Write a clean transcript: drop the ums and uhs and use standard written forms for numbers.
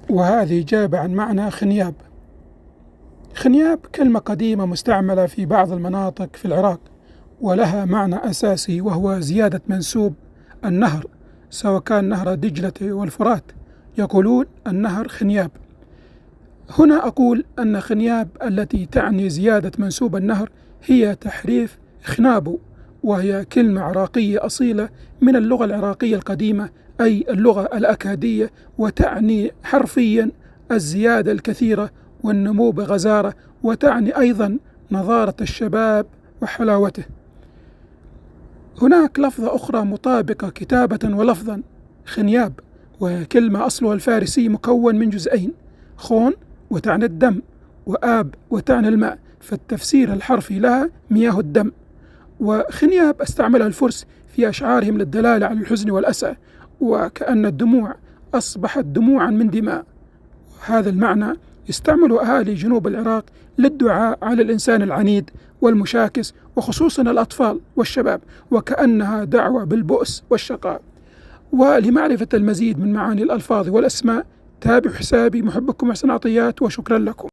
وهذه إجابة عن معنى خنياب. خنياب كلمة قديمة مستعملة في بعض المناطق في العراق، ولها معنى أساسي وهو زيادة منسوب النهر، سواء كان نهر دجلة والفرات، يقولون النهر خنياب. هنا أقول أن خنياب التي تعني زيادة منسوب النهر هي تحريف خنابو، وهي كلمة عراقية أصيلة من اللغة العراقية القديمة، أي اللغة الأكادية، وتعني حرفيا الزيادة الكثيرة والنمو بغزارة، وتعني أيضا نضارة الشباب وحلاوته. هناك لفظة أخرى مطابقة كتابة ولفظا، خنياب، وهي كلمة أصلها الفارسي مكون من جزئين، خون وتعني الدم، وآب وتعني الماء، فالتفسير الحرفي لها مياه الدم. وخنياب استعملها الفرس في أشعارهم للدلالة على الحزن والأسى، وكأن الدموع أصبحت دموعا من دماء. هذا المعنى يستعمل أهالي جنوب العراق للدعاء على الإنسان العنيد والمشاكس، وخصوصا الأطفال والشباب، وكأنها دعوة بالبؤس والشقاء. ولمعرفة المزيد من معاني الألفاظ والأسماء تابعوا حسابي محبكم محسن عطيات، وشكرا لكم.